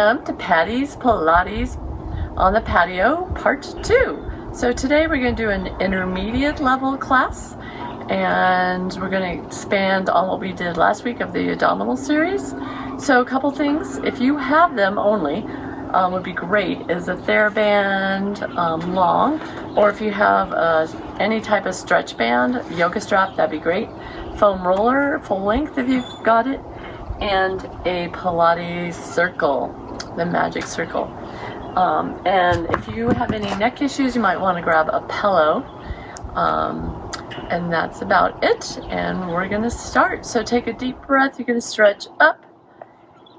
Welcome to Patty's Pilates on the Patio Part 2. So today we're going to do an intermediate level class, and we're going to expand on what we did last week of the abdominal series. So a couple things, if you have them only, would be great, is a Thera band, long, or if you have any type of stretch band, yoga strap, that'd be great. Foam roller, full length if you've got it, and a Pilates circle, the magic circle. And if you have any neck issues, you might want to grab a pillow. And that's about it. And we're going to start. So take a deep breath. You're going to stretch up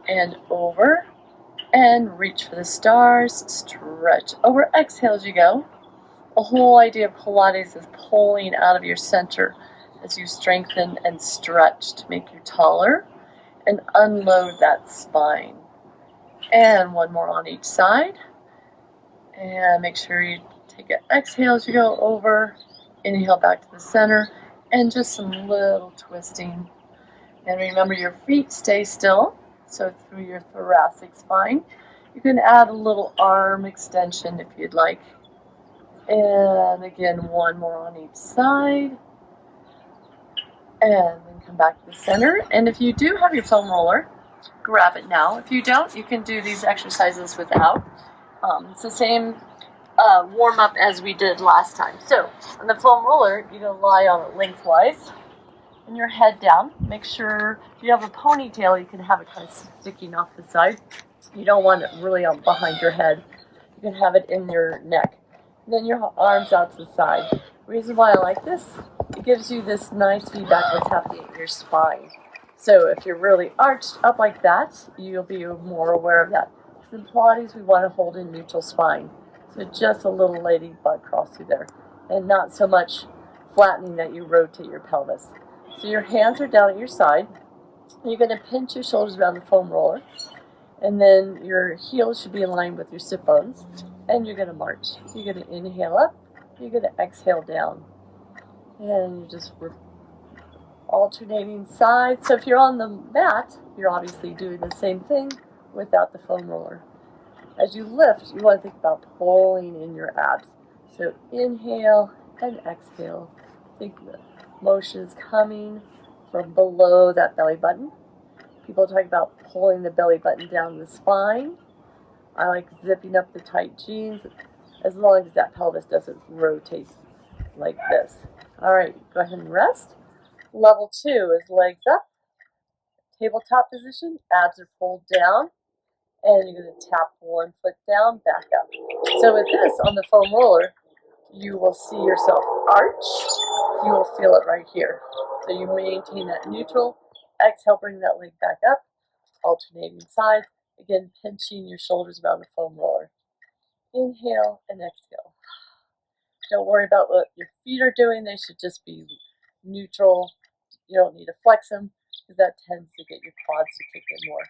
and over and reach for the stars. Stretch over. Exhale as you go. The whole idea of Pilates is pulling out of your center as you strengthen and stretch to make you taller and unload that spine. And one more on each side. And make sure you take an exhale as you go over. Inhale back to the center. And just some little twisting. And remember, your feet stay still. So through your thoracic spine. You can add a little arm extension if you'd like. And again, one more on each side. And then come back to the center. And if you do have your foam roller, grab it now. If you don't, you can do these exercises without. It's the same warm-up as we did last time. So on the foam roller, you're going to lie on it lengthwise and your head down. Make sure if you have a ponytail, you can have it kind of sticking off the side. You don't want it really on behind your head. You can have it in your neck. And then your arms out to the side. The reason why I like this, it gives you this nice feedback what's happening in your spine. So if you're really arched up like that, you'll be more aware of that. Because in Pilates, we want to hold in neutral spine. So just a little ladybug cross through there. And not so much flattening that you rotate your pelvis. So your hands are down at your side. You're going to pinch your shoulders around the foam roller. And then your heels should be in line with your sit bones. And you're going to march. You're going to inhale up. You're going to exhale down. And you just alternating sides. So if you're on the mat, you're obviously doing the same thing without the foam roller. As you lift, you want to think about pulling in your abs. So inhale and exhale. Think the motion is coming from below that belly button. People talk about pulling the belly button down the spine. I like zipping up the tight jeans as long as that pelvis doesn't rotate like this. All right, go ahead and rest. Level 2 is legs up, tabletop position, abs are pulled down, and you're going to tap one foot down, back up. So with this on the foam roller, you will see yourself arch. You will feel it right here. So you maintain that neutral. Exhale, bring that leg back up, alternating sides. Again, pinching your shoulders around the foam roller. Inhale and exhale. Don't worry about what your feet are doing. They should just be neutral. You don't need to flex them because that tends to get your quads to kick in more.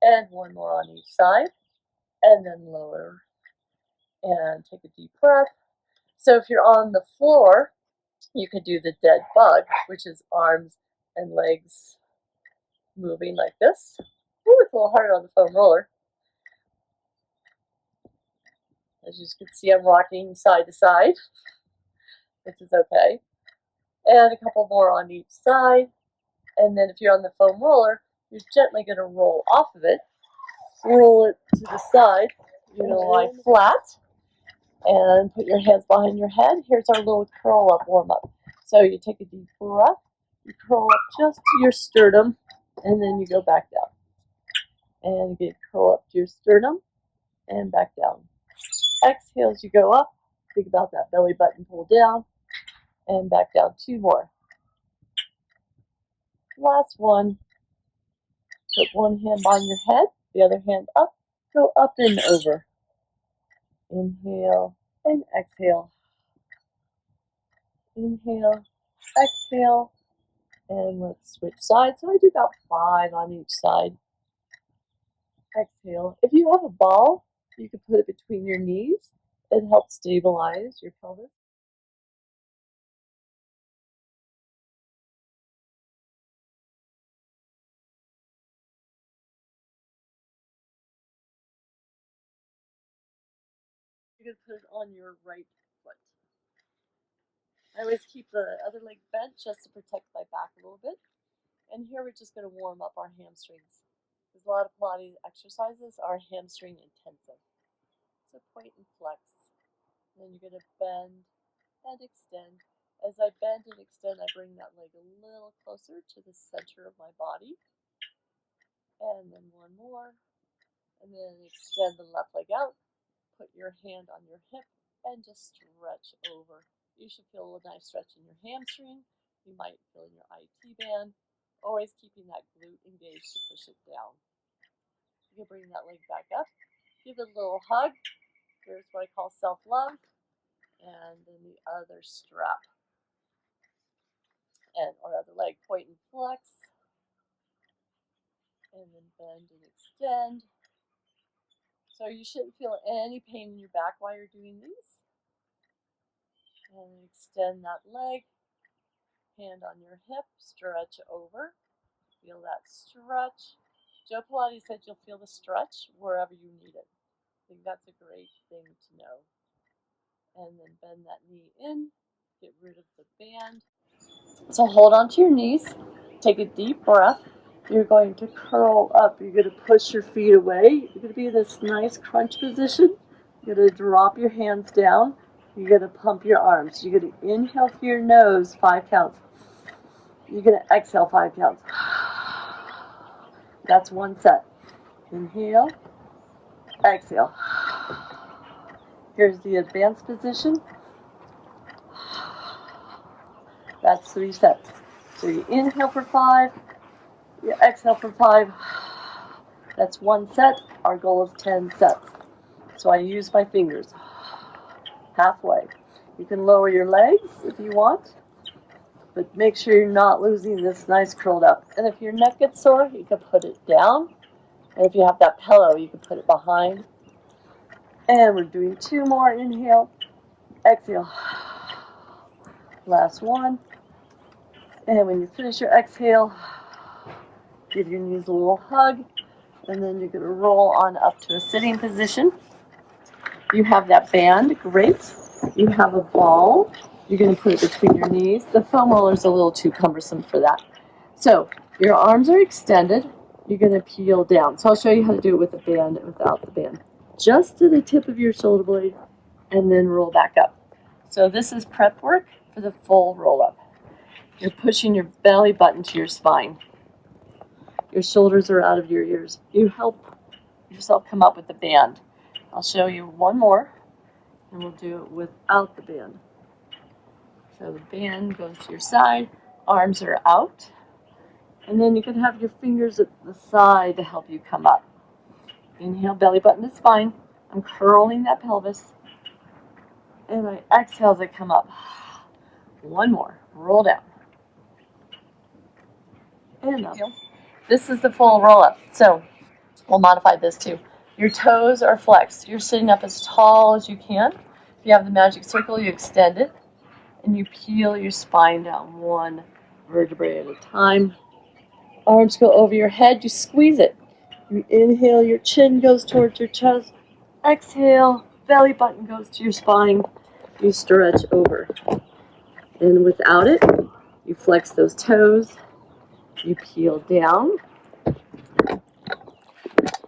And one more on each side. And then lower. And take a deep breath. So if you're on the floor, you could do the dead bug, which is arms and legs moving like this. Ooh, it's a little harder on the foam roller. As you can see, I'm rocking side to side, which is okay. And a couple more on each side. And then if you're on the foam roller, you're gently going to roll off of it. Roll it to the side. You're going to lie flat and put your hands behind your head. Here's our little curl up warm up. So you take a deep breath. You curl up just to your sternum. And then you go back down. And again, curl up to your sternum and back down. Exhale as you go up. Think about that belly button pull down. And back down. 2 more. Last one. Put one hand on your head, the other hand up. Go up and over. Inhale and exhale. Inhale, exhale. And let's switch sides. So I do about 5 on each side. Exhale. If you have a ball, you can put it between your knees. It helps stabilize your pelvis. you're going to put it on your right foot. I always keep the other leg bent just to protect my back a little bit. And here we're just going to warm up our hamstrings. Because a lot of Pilates exercises are hamstring intensive. So point and flex. And then you're going to bend and extend. As I bend and extend, I bring that leg a little closer to the center of my body. And then one more. And then extend the left leg out. Put your hand on your hip and just stretch over. You should feel a nice stretch in your hamstring. You might feel in your IT band. Always keeping that glute engaged to push it down. You can bring that leg back up. Give it a little hug. Here's what I call self-love. And then the other strap. And or other leg, point and flex. And then bend and extend. So you shouldn't feel any pain in your back while you're doing these. And extend that leg. Hand on your hip, stretch over. Feel that stretch. Joe Pilates said you'll feel the stretch wherever you need it. I think that's a great thing to know. And then bend that knee in. Get rid of the band. So hold on to your knees. Take a deep breath. You're going to curl up. You're going to push your feet away. You're going to be in this nice crunch position. You're going to drop your hands down. You're going to pump your arms. You're going to inhale through your nose 5 counts. You're going to exhale 5 counts. That's one set. Inhale, exhale. Here's the advanced position. That's 3 sets. So you inhale for 5, you exhale for 5. That's 1 set. Our goal is 10 sets. So I use my fingers. Halfway. You can lower your legs if you want, but make sure you're not losing this nice curled up. And if your neck gets sore, you can put it down. And if you have that pillow, you can put it behind. And we're doing 2 more. Inhale, exhale. Last one. And when you finish your exhale, give your knees a little hug. And then you're going to roll on up to a sitting position. You have that band, great. You have a ball. You're going to put it between your knees. The foam roller is a little too cumbersome for that. So your arms are extended. You're going to peel down. So I'll show you how to do it with the band and without the band. Just to the tip of your shoulder blade and then roll back up. So this is prep work for the full roll up. You're pushing your belly button to your spine. Your shoulders are out of your ears. You help yourself come up with the band. I'll show you one more, and we'll do it without the band. So the band goes to your side, arms are out, and then you can have your fingers at the side to help you come up. Inhale, belly button to spine. I'm curling that pelvis, and I exhale as I come up. One more, roll down. And up. This is the full roll up, so we'll modify this too. Your toes are flexed. You're sitting up as tall as you can. If you have the magic circle, you extend it, and you peel your spine down 1 vertebrae at a time. Arms go over your head. You squeeze it. You inhale, your chin goes towards your chest. Exhale, belly button goes to your spine. You stretch over. And without it, you flex those toes. You peel down.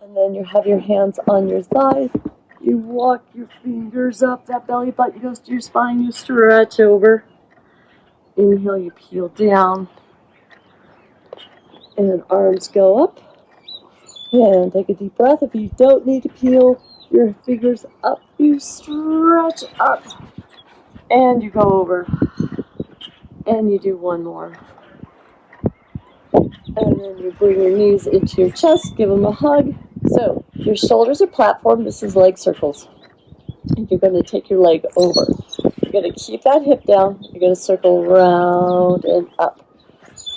And then you have your hands on your thighs. You walk your fingers up. That belly button goes to your spine. You stretch over. Inhale, you peel down. And arms go up. And take a deep breath. If you don't need to peel your fingers up, you stretch up. And you go over. And you do one more. And then you bring your knees into your chest. Give them a hug. So your shoulders are platform. This is leg circles. And you're going to take your leg over. You're going to keep that hip down. You're going to circle round and up.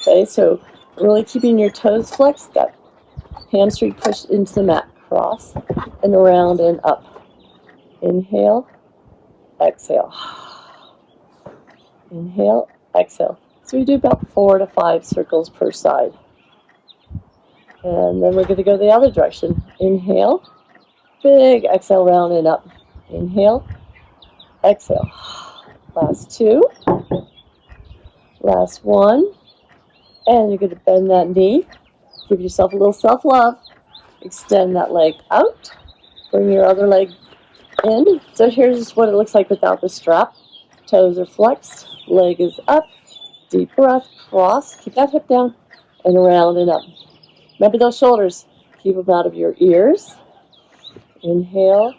Okay, so really keeping your toes flexed. That hamstring pushed into the mat. Cross and around and up. Inhale, exhale. Inhale, exhale. So we do about 4 to 5 circles per side. And then we're going to go the other direction. Inhale, big exhale, round and up. Inhale, exhale. Last two. Last one. And you're going to bend that knee. Give yourself a little self-love. Extend that leg out. Bring your other leg in. So here's what it looks like without the strap. Toes are flexed. Leg is up. Deep breath. Cross. Keep that hip down. And around and up. Remember those shoulders. Keep them out of your ears. Inhale.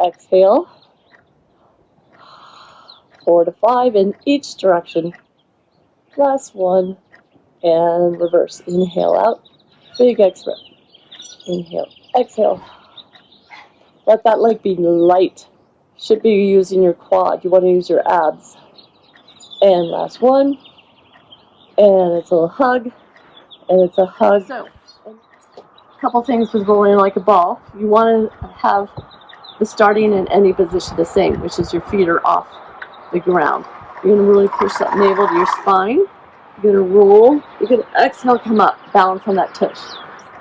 Exhale. 4 to 5 in each direction. Last one. And reverse. Inhale out. Big exhale. Inhale. Exhale. Let that leg be light. Should be using your quad. You want to use your abs. And last one. And it's a little hug. And it's a hug. So, a couple things with rolling like a ball. You want to have the starting in any position the same, which is your feet are off the ground. You're going to really push that navel to your spine. You're going to roll. You're going to exhale, come up, balance on that tush.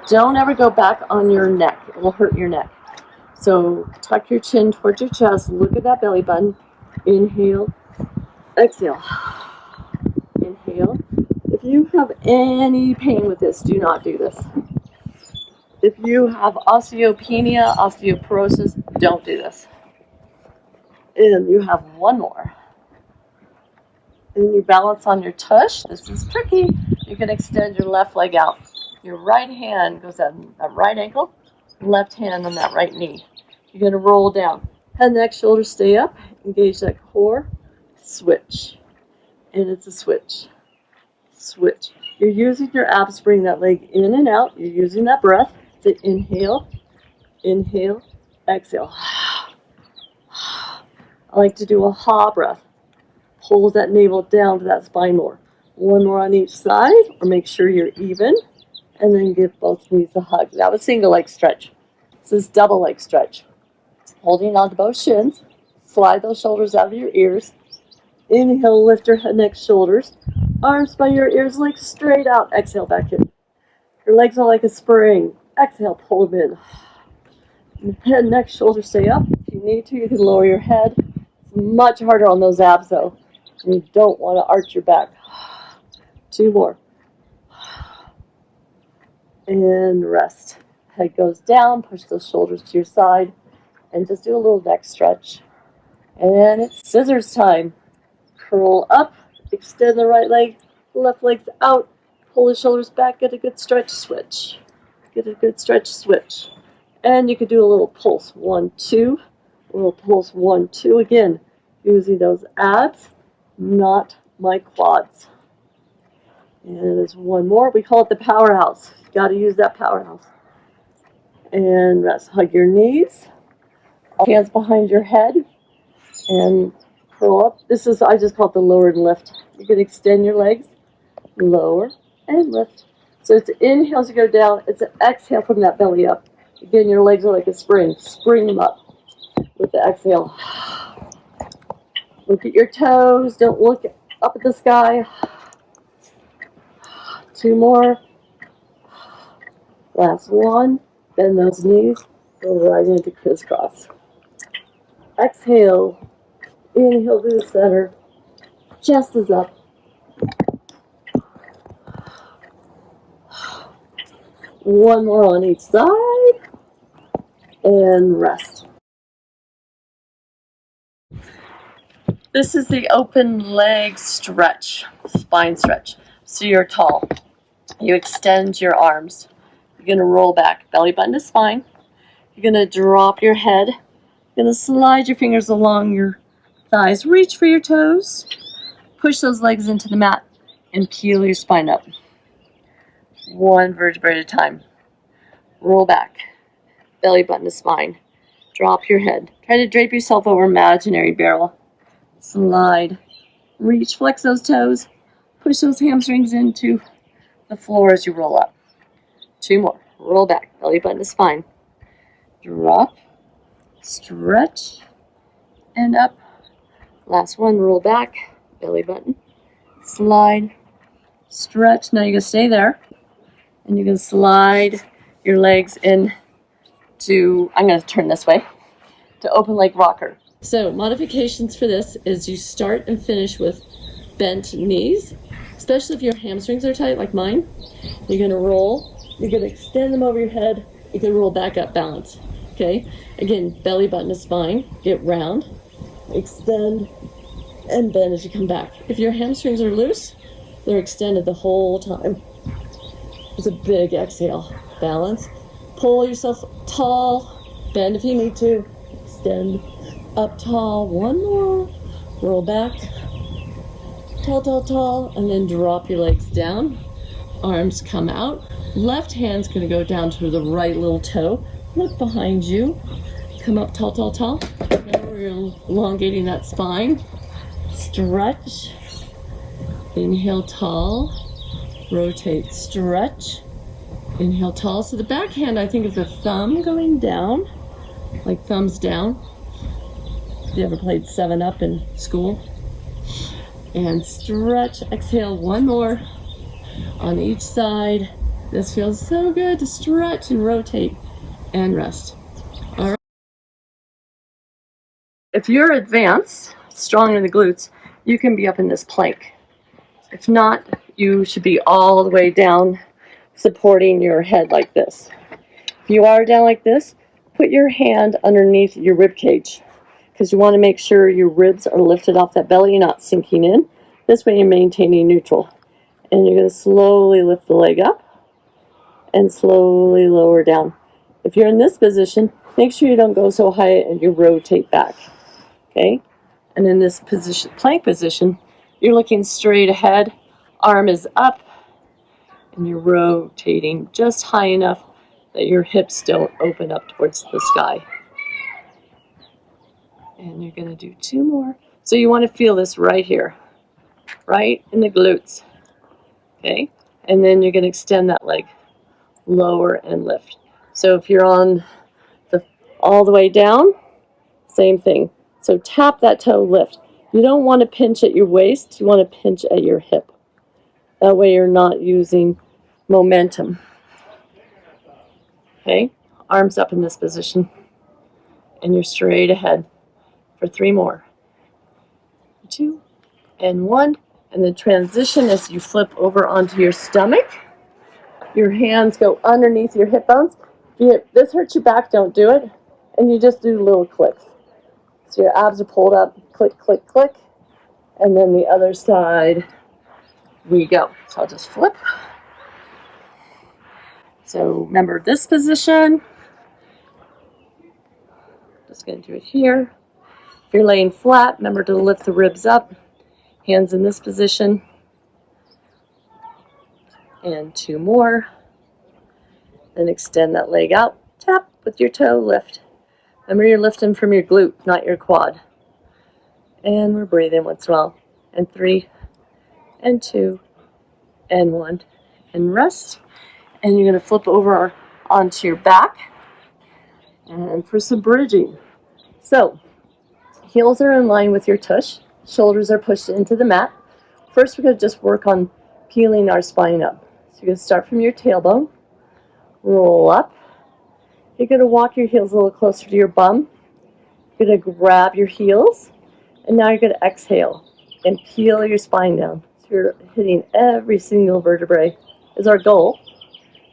Don't ever go back on your neck. It will hurt your neck. So tuck your chin towards your chest. Look at that belly button. Inhale. Exhale. Inhale. If you have any pain with this, do not do this. If you have osteopenia, osteoporosis, don't do this. And you have one more. And you balance on your tush. This is tricky. You can extend your left leg out. Your right hand goes on that right ankle, left hand on that right knee. You're going to roll down. Head, neck, shoulders stay up. Engage that core. Switch. And it's a switch. Switch. You're using your abs to bring that leg in and out. You're using that breath to inhale, inhale, exhale. I like to do a ha breath. Hold that navel down to that spine more. One more on each side, or make sure you're even, and then give both knees a hug. That was single leg stretch. This is double leg stretch. Holding on to both shins. Slide those shoulders out of your ears. Inhale, lift your head, neck, shoulders. Arms by your ears, legs straight out. Exhale, back in. Your legs are like a spring. Exhale, pull them in. Head, neck, shoulders stay up. If you need to, you can lower your head. It's much harder on those abs, though. And you don't want to arch your back. 2 more. And rest. Head goes down. Push those shoulders to your side. And just do a little neck stretch. And it's scissors time. Curl up. Extend the right leg. Left leg's out. Pull the shoulders back. Get a good stretch. Switch. Get a good stretch. Switch. And you could do a little pulse. 1, 2. A little pulse. 1, 2. Again, using those abs, not my quads. And there's one more. We call it the powerhouse. You got to use that powerhouse. And rest. Hug your knees. Hands behind your head. And curl up. This is, I just call it the lower and lift. You can extend your legs. Lower and lift. So it's inhale as you go down. It's an exhale from that belly up. Again, your legs are like a spring. Spring them up with the exhale. Look at your toes. Don't look up at the sky. 2 more. Last one. Bend those knees. Go right into crisscross. Exhale. Inhale to the center. Chest is up. One more on each side. And rest. This is the open leg stretch, spine stretch. So you're tall. You extend your arms. You're going to roll back, belly button to spine. You're going to drop your head. You're going to slide your fingers along your thighs. Reach for your toes. Push those legs into the mat and peel your spine up. 1 vertebrae at a time. Roll back, belly button to spine. Drop your head. Try to drape yourself over imaginary barrel. Slide. Reach, flex those toes. Push those hamstrings into the floor as you roll up. 2 more. Roll back, belly button to spine. Drop, stretch, and up. Last one, roll back, belly button. Slide, stretch. Now you're going to stay there. And you're going to slide your legs in to, I'm going to turn this way. to open leg rocker. So modifications for this is you start and finish with bent knees, especially if your hamstrings are tight like mine. You're going to roll, you're going to extend them over your head, you can roll back up, balance. Okay, again, belly button to spine, get round, extend, and bend as you come back. If your hamstrings are loose, they're extended the whole time. It's a big exhale, balance, pull yourself tall, bend if you need to, extend, up tall, one more, roll back, tall, tall, tall, and then drop your legs down, arms come out, left hand's gonna go down to the right little toe, look behind you, come up tall, tall, tall. Now we're elongating that spine, stretch, inhale tall, rotate, stretch, inhale tall. So the back hand, I think, is the thumb going down, like thumbs down. If you ever played 7-Up in school. And stretch, exhale, one more on each side. This feels so good to stretch and rotate and rest. All right. If you're advanced, strong in the glutes, you can be up in this plank. If not, you should be all the way down, supporting your head like this. If you are down like this, put your hand underneath your rib cage, because you want to make sure your ribs are lifted off that belly, you're not sinking in. This way you're maintaining neutral. And you're going to slowly lift the leg up and slowly lower down. If you're in this position, make sure you don't go so high and you rotate back. Okay? And in this position, plank position, you're looking straight ahead, arm is up, and you're rotating just high enough that your hips don't open up towards the sky. And you're going to do two more. So you want to feel this right here, right in the glutes. Okay? And then you're going to extend that leg, lower and lift. So if you're on the all the way down, same thing. So tap that toe, lift. You don't want to pinch at your waist, you want to pinch at your hip. That way you're not using momentum. Okay? Arms up in this position. And you're straight ahead for three more. 2 and 1. And then transition as you flip over onto your stomach. Your hands go underneath your hip bones. If this hurts your back, don't do it. And you just do little clicks. So your abs are pulled up, click, click, click. And then the other side, we go. So I'll just flip. So remember this position. Just going to do it here. If you're laying flat, remember to lift the ribs up. Hands in this position. And 2 more. Then extend that leg out. Tap with your toe, lift. Remember you're lifting from your glute, not your quad. And we're breathing once in a while. And 3, and 2, and 1. And rest. And you're going to flip over onto your back. And for some bridging. So, heels are in line with your tush. Shoulders are pushed into the mat. First, we're going to just work on peeling our spine up. So you're going to start from your tailbone. Roll up. You're going to walk your heels a little closer to your bum. You're going to grab your heels. And now you're going to exhale and peel your spine down. So you're hitting every single vertebrae is our goal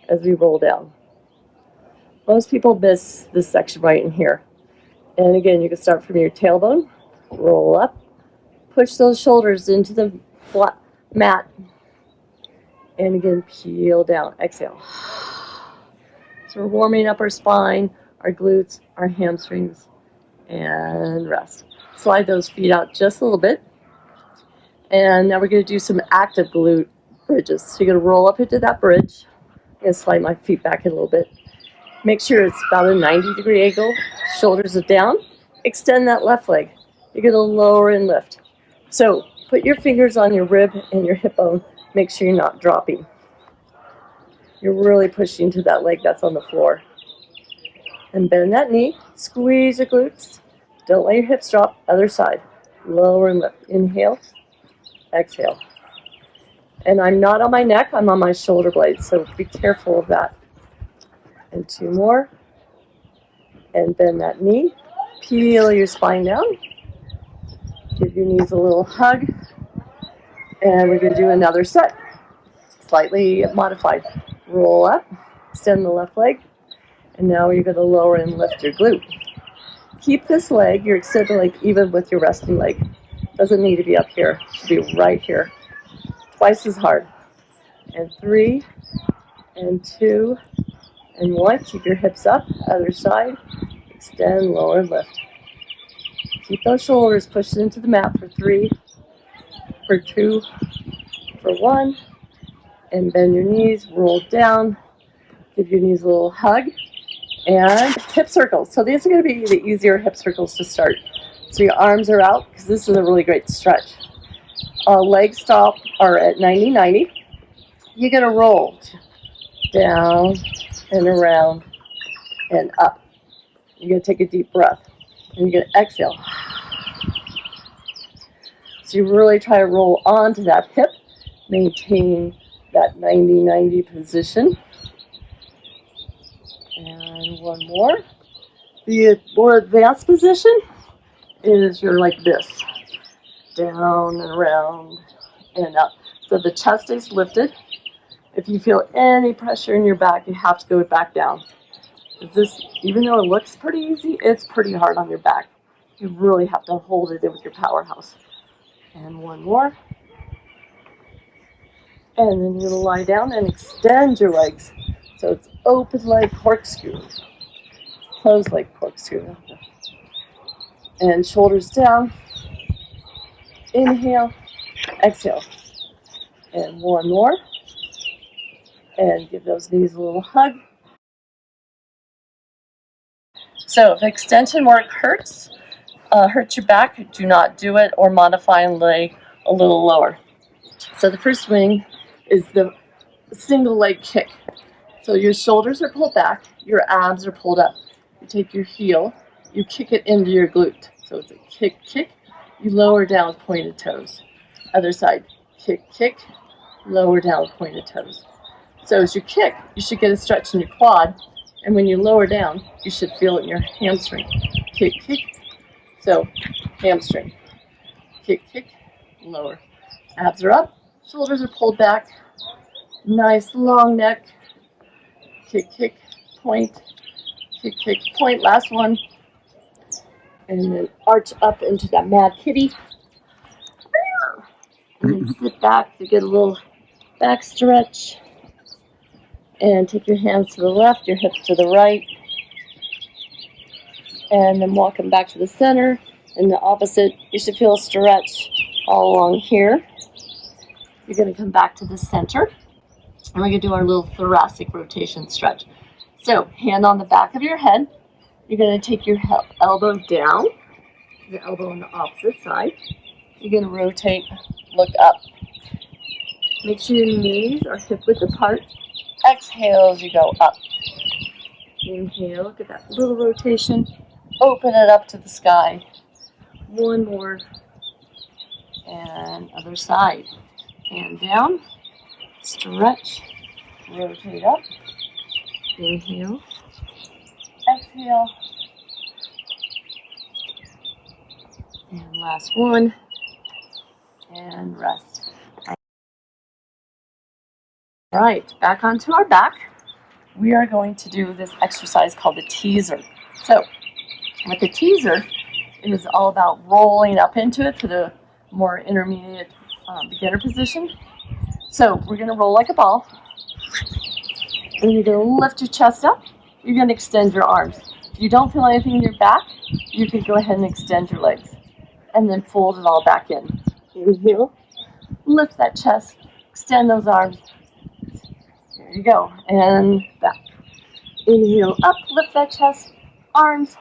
as we roll down. Most people miss this section right in here. And again, you can start from your tailbone, roll up, push those shoulders into the flat mat, and again, peel down, exhale. So we're warming up our spine, our glutes, our hamstrings, and rest. Slide those feet out just a little bit. And now we're going to do some active glute bridges. So you're going to roll up into that bridge. I'm going to slide my feet back in a little bit. Make sure it's about a 90-degree angle. Shoulders are down. Extend that left leg. You're going to lower and lift. So put your fingers on your rib and your hip bone. Make sure you're not dropping. You're really pushing to that leg that's on the floor. And bend that knee. Squeeze your glutes. Don't let your hips drop. Other side. Lower and lift. Inhale. Exhale. And I'm not on my neck. I'm on my shoulder blades. So be careful of that. And 2 more. And bend that knee. Peel your spine down. Give your knees a little hug. And we're going to do another set. Slightly modified. Roll up. Extend the left leg. And now you're going to lower and lift your glute. Keep this leg, your extended leg, even with your resting leg. Doesn't need to be up here. It should be right here. Twice as hard. And 3, and 2, and 1. Keep your hips up. Other side. Extend, lower, and lift. Keep those shoulders pushed into the mat for 3, for 2, for 1. And bend your knees, roll down. Give your knees a little hug. And hip circles. So these are going to be the easier hip circles to start. So your arms are out, because this is a really great stretch. Legs stop are at 90-90. You're going to roll down and around and up. You're going to take a deep breath. And you're going to exhale. So you really try to roll onto that hip. Maintain that 90-90 position. And one more. The more advanced position is you're like this. Down and around and up. So the chest is lifted. If you feel any pressure in your back, you have to go back down. This, even though it looks pretty easy, it's pretty hard on your back. You really have to hold it in with your powerhouse. And one more. And then you'll lie down and extend your legs. So it's open leg corkscrew. Closed leg corkscrew. And shoulders down. Inhale. Exhale. And one more. And give those knees a little hug. So if extension work hurts your back, do not do it, or modify and lay a little lower. So the first swing is the single leg kick. So your shoulders are pulled back, your abs are pulled up. You take your heel, you kick it into your glute. So it's a kick, kick. You lower down with pointed toes. Other side, kick, kick, lower down with pointed toes. So as you kick, you should get a stretch in your quad. And when you lower down, you should feel it in your hamstring. Kick, kick. So hamstring. Kick, kick, lower. Abs are up, shoulders are pulled back. Nice long neck. Kick, kick, point. Kick, kick, point. Last one. And then arch up into that mad kitty. And then sit back to get a little back stretch. And take your hands to the left, your hips to the right. And then walk them back to the center. And the opposite, you should feel a stretch all along here. You're going to come back to the center. And we're going to do our little thoracic rotation stretch. So, hand on the back of your head. You're going to take your elbow down. The elbow on the opposite side. You're going to rotate, look up. Make sure your knees are hip-width apart. Exhale as you go up. Inhale, get that little rotation. Open it up to the sky. One more. And other side. Hand down. Stretch. Rotate up. Inhale. Exhale. And last one. And rest. All right, back onto our back. We are going to do this exercise called the teaser. So, with the teaser, it is all about rolling up into it for the more intermediate beginner position. So, we're going to roll like a ball. And you're going to lift your chest up. You're going to extend your arms. If you don't feel anything in your back, you can go ahead and extend your legs. And then fold it all back in. Inhale. Lift that chest. Extend those arms. There you go. And back. Inhale up. Lift that chest. Arms.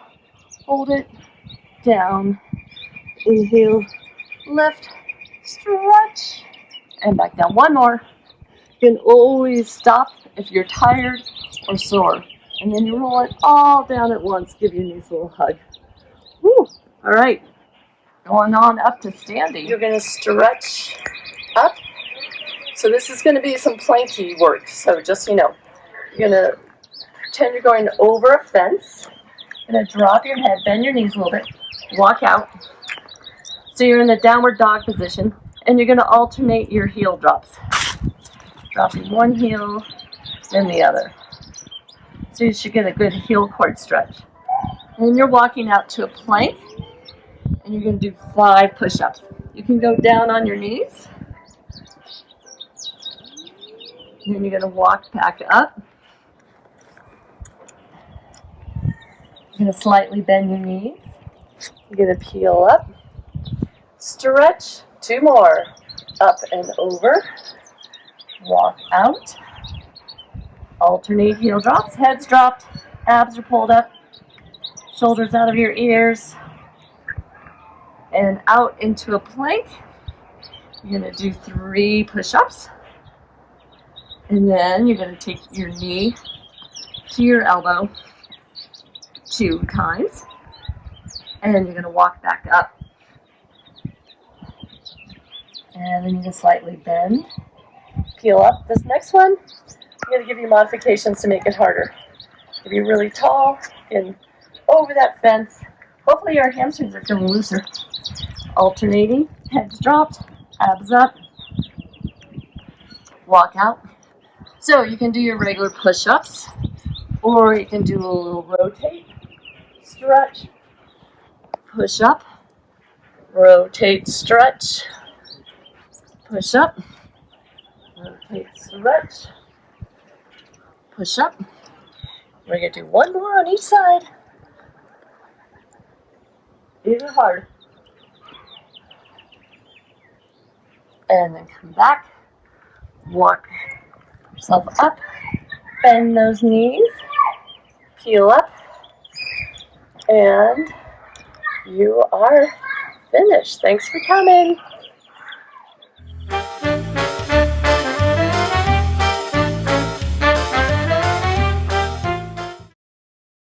Hold it. Down. Inhale. Lift. Stretch. And back down. One more. You can always stop if you're tired or sore. And then you roll it all down at once. Give your knees a little hug. Woo. All right. Going on up to standing. You're going to stretch up. So this is going to be some planky work. So just so you know, you're going to pretend you're going over a fence. You're going to drop your head, bend your knees a little bit, walk out. So you're in the downward dog position, and you're going to alternate your heel drops. Dropping one heel, then the other. So you should get a good heel cord stretch. And then you're walking out to a plank, and you're going to do 5 push-ups. You can go down on your knees, and then you're going to walk back up. You're going to slightly bend your knees. You're going to peel up. Stretch. 2 more. Up and over. Walk out. Alternate heel drops. Heads dropped. Abs are pulled up. Shoulders out of your ears. And out into a plank. You're going to do 3 push-ups. And then you're going to take your knee to your elbow 2 times. And then you're going to walk back up. And then you're going to slightly bend. Peel up. This next one, I'm going to give you modifications to make it harder. If you're really tall and over that fence, hopefully your hamstrings are feeling looser. Alternating, heads dropped, abs up, walk out. So you can do your regular push-ups, or you can do a little rotate, stretch, push up, rotate, stretch, push up, rotate, stretch, push up. We're going to do 1 more on each side. Even harder. And then come back, walk yourself up, bend those knees, peel up, and you are finished. Thanks for coming.